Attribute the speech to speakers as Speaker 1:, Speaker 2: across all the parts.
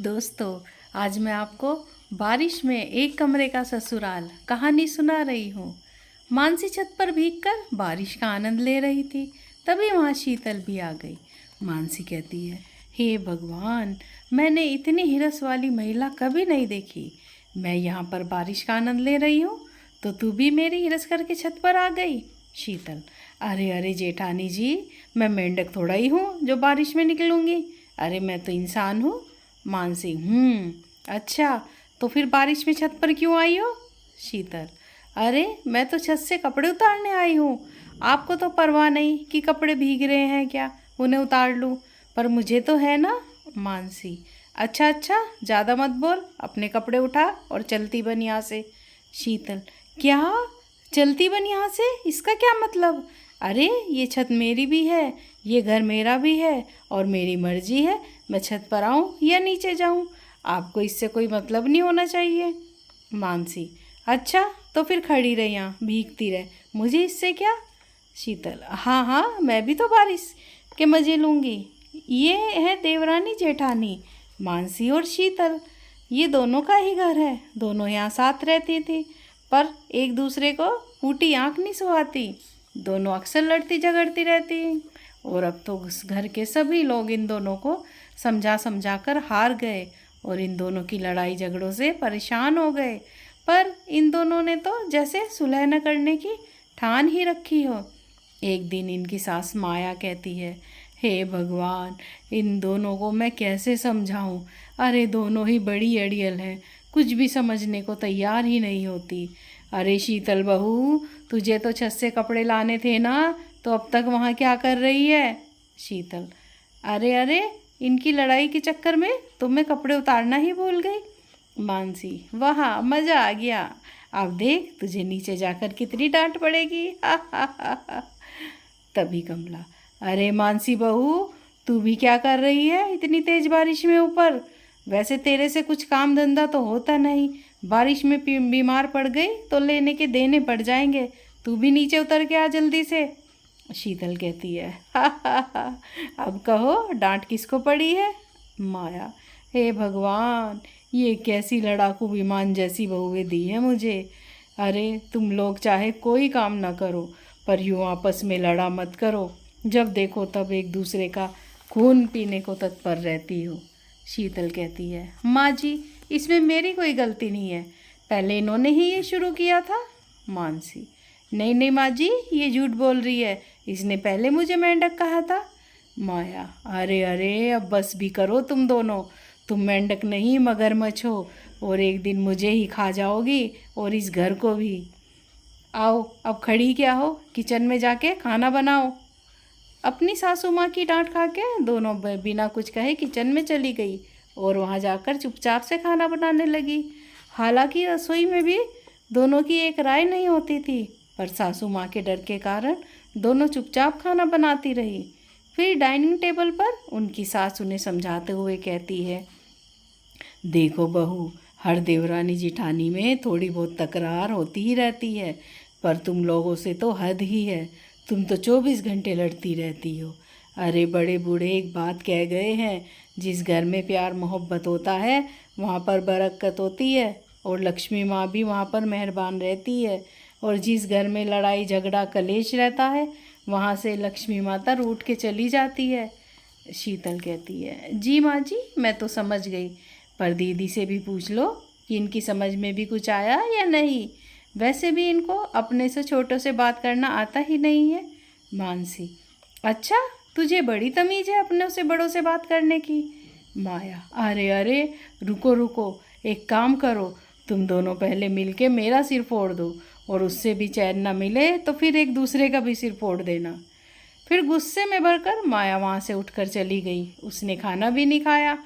Speaker 1: दोस्तों, आज मैं आपको बारिश में एक कमरे का ससुराल कहानी सुना रही हूँ। मानसी छत पर भीगकर बारिश का आनंद ले रही थी। तभी वहाँ शीतल भी आ गई। मानसी कहती है, हे भगवान, मैंने इतनी हिरस वाली महिला कभी नहीं देखी। मैं यहाँ पर बारिश का आनंद ले रही हूँ तो तू भी मेरी हिरस करके छत पर आ गई। शीतल, अरे अरे जेठानी जी, मैं मेंढक थोड़ा ही हूँ जो बारिश में निकलूँगी। अरे मैं तो इंसान हूँ। मानसी, अच्छा, तो फिर बारिश में छत पर क्यों आई हो? शीतल, अरे मैं तो छत से कपड़े उतारने आई हूँ। आपको तो परवाह नहीं कि कपड़े भीग रहे हैं क्या, उन्हें उतार लूँ, पर मुझे तो है ना। मानसी, अच्छा अच्छा, ज़्यादा मत बोल, अपने कपड़े उठा और चलती बन यहाँ से। शीतल, क्या? चलती बन यहाँ से, इसका क्या मतलब? अरे ये छत मेरी भी है, ये घर मेरा भी है और मेरी मर्जी है मैं छत पर आऊँ या नीचे जाऊँ। आपको इससे कोई मतलब नहीं होना चाहिए। मानसी, अच्छा, तो फिर खड़ी रह यहाँ भीगती रह, मुझे इससे क्या। शीतल, हाँ हाँ, मैं भी तो बारिश के मज़े लूँगी। ये है देवरानी जेठानी, मानसी और शीतल। ये दोनों का ही घर है, दोनों यहाँ साथ रहती थी, पर एक दूसरे को फूटी आँख नहीं सुहाती। दोनों अक्सर लड़ती झगड़ती रहती। और अब तो उस घर के सभी लोग इन दोनों को समझा समझा कर हार गए और इन दोनों की लड़ाई झगड़ों से परेशान हो गए। पर इन दोनों ने तो जैसे सुलह न करने की ठान ही रखी हो। एक दिन इनकी सास माया कहती है, हे भगवान, इन दोनों को मैं कैसे समझाऊं। अरे दोनों ही बड़ी अड़ियल हैं, कुछ भी समझने को तैयार ही नहीं होती। अरे शीतल बहू, तुझे तो छत से कपड़े लाने थे ना, तो अब तक वहाँ क्या कर रही है? शीतल, अरे अरे, इनकी लड़ाई के चक्कर में तो मैं कपड़े उतारना ही भूल गई। मानसी, वाह, मज़ा आ गया। अब देख तुझे नीचे जाकर कितनी डांट पड़ेगी। हा हा हा हा। तभी कमला, अरे मानसी बहू, तू भी क्या कर रही है इतनी तेज बारिश में ऊपर? वैसे तेरे से कुछ काम धंधा तो होता नहीं, बारिश में बीमार पड़ गई तो लेने के देने पड़ जाएंगे। तू भी नीचे उतर के आ जल्दी से। शीतल कहती है, हा हा हा, अब कहो डांट किसको पड़ी है? माया, हे भगवान, ये कैसी लड़ाकू विमान जैसी बहुएं दी है मुझे। अरे तुम लोग चाहे कोई काम ना करो, पर यूँ आपस में लड़ा मत करो, जब देखो तब एक दूसरे का खून पीने को तत्पर रहती हो। शीतल कहती है, माँ जी, इसमें मेरी कोई गलती नहीं है, पहले इन्होंने ही ये शुरू किया था। मानसी, नहीं नहीं माँ जी, ये झूठ बोल रही है, इसने पहले मुझे मेंढक कहा था। माया, अरे अरे, अब बस भी करो तुम दोनों, तुम मेंढक नहीं मगरमच्छ हो और एक दिन मुझे ही खा जाओगी और इस घर को भी। आओ, अब खड़ी क्या हो, किचन में जाके खाना बनाओ। अपनी सासू माँ की डांट खा के दोनों बिना कुछ कहे किचन में चली गई और वहाँ जाकर चुपचाप से खाना बनाने लगी। हालांकि रसोई में भी दोनों की एक राय नहीं होती थी, पर सासू माँ के डर के कारण दोनों चुपचाप खाना बनाती रही। फिर डाइनिंग टेबल पर उनकी सास उन्हें समझाते हुए कहती है, देखो बहू, हर देवरानी जिठानी में थोड़ी बहुत तकरार होती ही रहती है, पर तुम लोगों से तो हद ही है, तुम तो 24 घंटे लड़ती रहती हो। अरे बड़े बूढ़े एक बात कह गए हैं, जिस घर में प्यार मोहब्बत होता है वहाँ पर बरकत होती है और लक्ष्मी माँ भी वहाँ पर मेहरबान रहती है, और जिस घर में लड़ाई झगड़ा कलेश रहता है वहाँ से लक्ष्मी माता रूठ के चली जाती है। शीतल कहती है, जी माँ जी, मैं तो समझ गई, पर दीदी से भी पूछ लो कि इनकी समझ में भी कुछ आया या नहीं। वैसे भी इनको अपने से छोटों से बात करना आता ही नहीं है। मानसी, अच्छा, तुझे बड़ी तमीज़ है अपने से बड़ों से बात करने की। माया, अरे अरे, रुको रुको, एक काम करो, तुम दोनों पहले मिलके मेरा सिर फोड़ दो, और उससे भी चैन ना मिले तो फिर एक दूसरे का भी सिर फोड़ देना। फिर गुस्से में भरकर माया वहाँ से उठकर चली गई। उसने खाना भी नहीं खाया।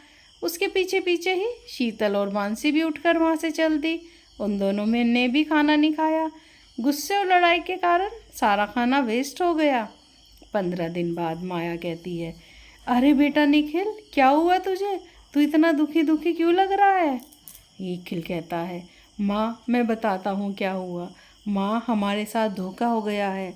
Speaker 1: उसके पीछे पीछे ही शीतल और मानसी भी उठकर वहाँ से चल दी। उन दोनों में ने भी खाना नहीं खाया। गुस्से और लड़ाई के कारण सारा खाना वेस्ट हो गया। 15 दिन बाद माया कहती है, अरे बेटा निखिल, क्या हुआ तुझे? तू इतना दुखी दुखी क्यों लग रहा है? निखिल कहता है, माँ मैं बताता हूँ क्या हुआ। माँ, हमारे साथ धोखा हो गया है।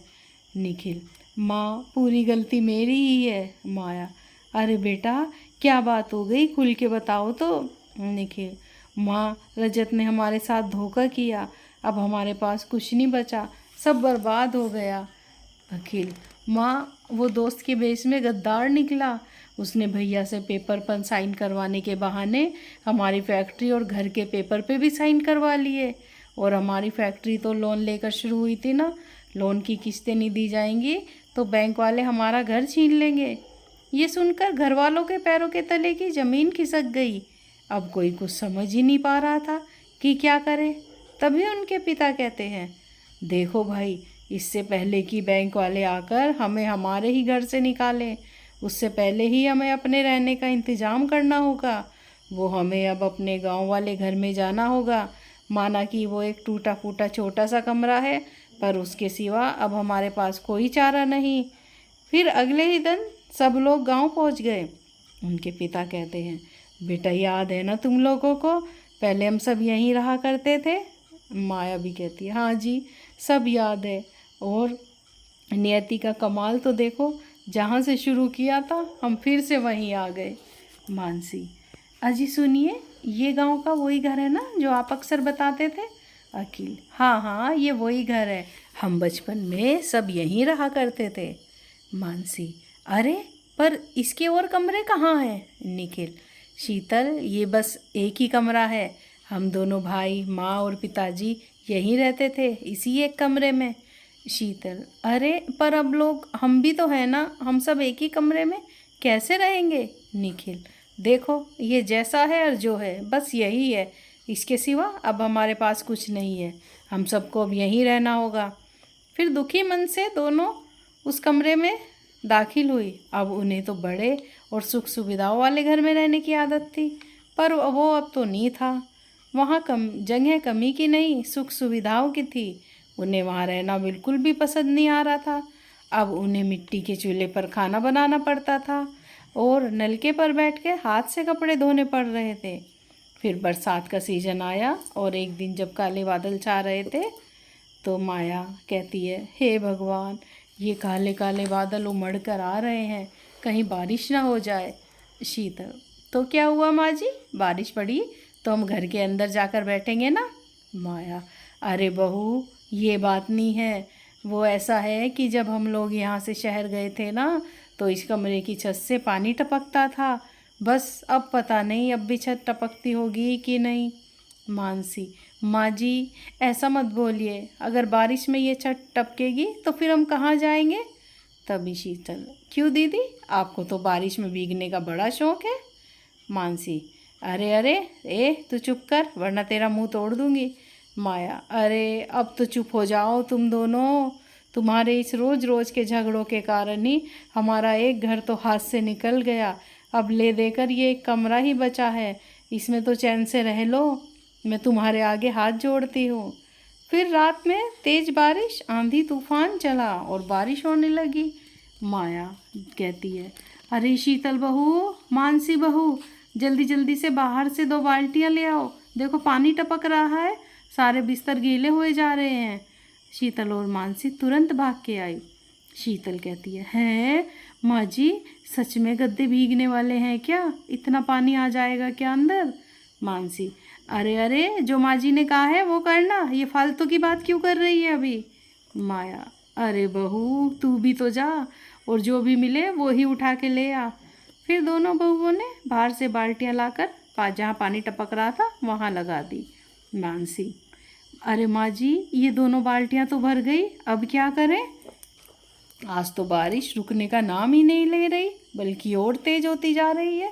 Speaker 1: निखिल, माँ पूरी गलती मेरी ही है। माया, अरे बेटा, क्या बात हो गई, खुल के बताओ तो। निखिल, माँ, रजत ने हमारे साथ धोखा किया, अब हमारे पास कुछ नहीं बचा, सब बर्बाद हो गया। अखिल, माँ, वो दोस्त के बेस में गद्दार निकला। उसने भैया से पेपर पर साइन करवाने के बहाने हमारी फैक्ट्री और घर के पेपर पे भी साइन करवा लिए। और हमारी फैक्ट्री तो लोन लेकर शुरू हुई थी ना, लोन की किस्तें नहीं दी जाएंगी तो बैंक वाले हमारा घर छीन लेंगे। ये सुनकर घर वालों के पैरों के तले की ज़मीन खिसक गई। अब कोई कुछ समझ ही नहीं पा रहा था कि क्या करे। तभी उनके पिता कहते हैं, देखो भाई, इससे पहले कि बैंक वाले आकर हमें हमारे ही घर से निकालें, उससे पहले ही हमें अपने रहने का इंतज़ाम करना होगा। वो हमें अब अपने गांव वाले घर में जाना होगा। माना कि वो एक टूटा फूटा छोटा सा कमरा है, पर उसके सिवा अब हमारे पास कोई चारा नहीं। फिर अगले ही दिन सब लोग गांव पहुंच गए। उनके पिता कहते हैं, बेटा, याद है ना तुम लोगों को, पहले हम सब यहीं रहा करते थे। माया भी कहती है, हाँ जी, सब याद है। और नियति का कमाल तो देखो, जहाँ से शुरू किया था हम फिर से वहीं आ गए। मानसी, अजी सुनिए, ये गांव का वही घर है ना जो आप अक्सर बताते थे। अखिल, हाँ हाँ, ये वही घर है, हम बचपन में सब यहीं रहा करते थे। मानसी, अरे पर इसके और कमरे कहाँ हैं। निखिल, शीतल, ये बस एक ही कमरा है, हम दोनों भाई, माँ और पिताजी यहीं रहते थे, इसी एक कमरे में। शीतल, अरे पर अब लोग, हम भी तो हैं ना, हम सब एक ही कमरे में कैसे रहेंगे। निखिल, देखो, ये जैसा है और जो है बस यही है, इसके सिवा अब हमारे पास कुछ नहीं है, हम सबको अब यहीं रहना होगा। फिर दुखी मन से दोनों उस कमरे में दाखिल हुई। अब उन्हें तो बड़े और सुख सुविधाओं वाले घर में रहने की आदत थी, पर वो अब तो नहीं था। वहाँ जगह कमी की नहीं, सुख सुविधाओं की थी। उन्हें वहाँ रहना बिल्कुल भी पसंद नहीं आ रहा था। अब उन्हें मिट्टी के चूल्हे पर खाना बनाना पड़ता था और नलके पर बैठ के हाथ से कपड़े धोने पड़ रहे थे। फिर बरसात का सीज़न आया और एक दिन जब काले बादल छा रहे थे तो माया कहती है, हे भगवान, ये काले काले बादल उमड़ कर आ रहे हैं, कहीं बारिश ना हो जाए। शीतल, तो क्या हुआ माँ जी, बारिश पड़ी तो हम घर के अंदर जाकर बैठेंगे ना। माया, अरे बहू, ये बात नहीं है, वो ऐसा है कि जब हम लोग यहाँ से शहर गए थे ना, तो इस कमरे की छत से पानी टपकता था, बस अब पता नहीं अब भी छत टपकती होगी कि नहीं। मानसी, माँ जी, ऐसा मत बोलिए, अगर बारिश में ये छत टपकेगी तो फिर हम कहाँ जाएंगे। तभी शीतल, क्यों दीदी, आपको तो बारिश में भीगने का बड़ा शौक है। मानसी, अरे अरे, तू चुप कर वरना तेरा मुंह तोड़ दूंगी। माया, अरे अब तो चुप हो जाओ तुम दोनों, तुम्हारे इस रोज़ रोज़ के झगड़ों के कारण ही हमारा एक घर तो हाथ से निकल गया, अब ले देकर ये एक कमरा ही बचा है, इसमें तो चैन से रह लो, मैं तुम्हारे आगे हाथ जोड़ती हूँ। फिर रात में तेज बारिश, आंधी तूफान चला और बारिश होने लगी। माया कहती है, अरे शीतल बहू, मानसी बहू, जल्दी जल्दी से बाहर से 2 बाल्टियाँ ले आओ, देखो पानी टपक रहा है, सारे बिस्तर गीले हुए जा रहे हैं। शीतल और मानसी तुरंत भाग के आई। शीतल कहती है माँ जी, सच में गद्दे भीगने वाले हैं क्या, इतना पानी आ जाएगा क्या अंदर। मानसी, अरे अरे, जो माँ जी ने कहा है वो करना, ये फालतू की बात क्यों कर रही है अभी। माया, अरे बहू, तू भी तो जा और जो भी मिले वो ही उठा के ले आ। फिर दोनों बहुओं ने बाहर से बाल्टियाँ लाकर जहाँ पानी टपक रहा था वहाँ लगा दी। मानसी, अरे माँ जी, ये दोनों बाल्टियाँ तो भर गई, अब क्या करें। आज तो बारिश रुकने का नाम ही नहीं ले रही, बल्कि और तेज होती जा रही है,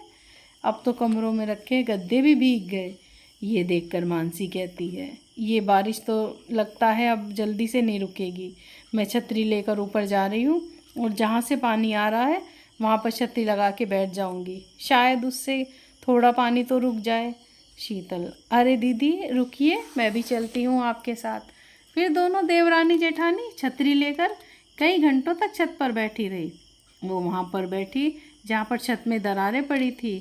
Speaker 1: अब तो कमरों में रखे गद्दे भी भीग गए। ये देखकर मानसी कहती है, ये बारिश तो लगता है अब जल्दी से नहीं रुकेगी, मैं छतरी लेकर ऊपर जा रही हूँ और जहाँ से पानी आ रहा है वहाँ पर छतरी लगा के बैठ जाऊँगी, शायद उससे थोड़ा पानी तो रुक जाए। शीतल, अरे दीदी रुकिए, मैं भी चलती हूँ आपके साथ। फिर दोनों देवरानी जेठानी छतरी लेकर कई घंटों तक छत पर बैठी रही। वो वहाँ पर बैठी जहाँ पर छत में दरारें पड़ी थी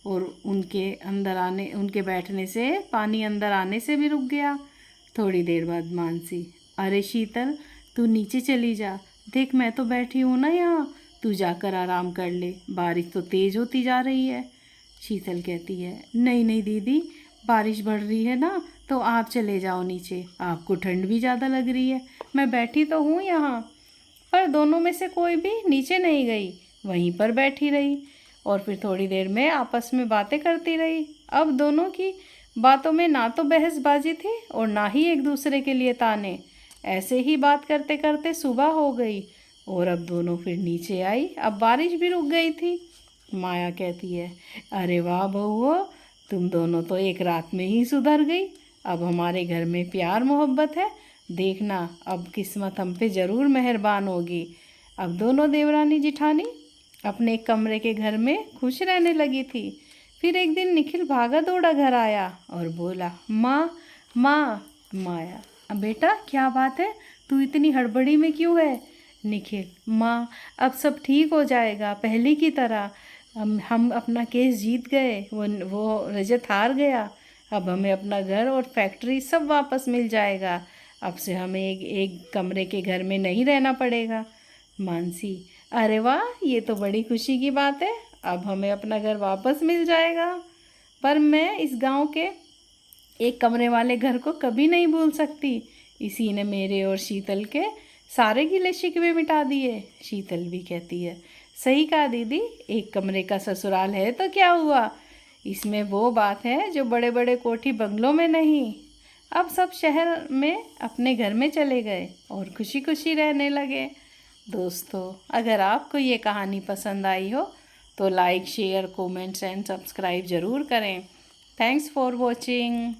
Speaker 1: और उनके बैठने से पानी अंदर आने से भी रुक गया। थोड़ी देर बाद मानसी, अरे शीतल, तू नीचे चली जा, देख मैं तो बैठी हूँ ना यहाँ, तू जाकर आराम कर ले, बारिश तो तेज़ होती जा रही है। शीतल कहती है, नहीं नहीं दीदी, बारिश बढ़ रही है ना, तो आप चले जाओ नीचे, आपको ठंड भी ज़्यादा लग रही है, मैं बैठी तो हूँ यहाँ। पर दोनों में से कोई भी नीचे नहीं गई, वहीं पर बैठी रही और फिर थोड़ी देर में आपस में बातें करती रही। अब दोनों की बातों में ना तो बहसबाजी थी और ना ही एक दूसरे के लिए ताने। ऐसे ही बात करते करते सुबह हो गई और अब दोनों फिर नीचे आई। अब बारिश भी रुक गई थी। माया कहती है, अरे वाह बहुओ, तुम दोनों तो एक रात में ही सुधर गई। अब हमारे घर में प्यार मोहब्बत है, देखना अब किस्मत हम पे ज़रूर मेहरबान होगी। अब दोनों देवरानी जिठानी अपने एक कमरे के घर में खुश रहने लगी थी। फिर एक दिन निखिल भागा दौड़ा घर आया और बोला, माँ माँ। माया, अब बेटा क्या बात है, तू इतनी हड़बड़ी में क्यों है? निखिल, माँ अब सब ठीक हो जाएगा पहले की तरह। हम अपना केस जीत गए, वो रजत हार गया। अब हमें अपना घर और फैक्ट्री सब वापस मिल जाएगा। अब से हमें एक कमरे के घर में नहीं रहना पड़ेगा। मानसी, अरे वाह, ये तो बड़ी खुशी की बात है, अब हमें अपना घर वापस मिल जाएगा। पर मैं इस गांव के एक कमरे वाले घर को कभी नहीं भूल सकती। इसी ने मेरे और शीतल के सारे गिले शिकवे मिटा दिए। शीतल भी कहती है, सही कहा दीदी, एक कमरे का ससुराल है तो क्या हुआ, इसमें वो बात है जो बड़े बड़े कोठी बंगलों में नहीं। अब सब शहर में अपने घर में चले गए और खुशी खुशी रहने लगे। दोस्तों, अगर आपको ये कहानी पसंद आई हो तो like, share, comments and subscribe ज़रूर करें। Thanks for watching.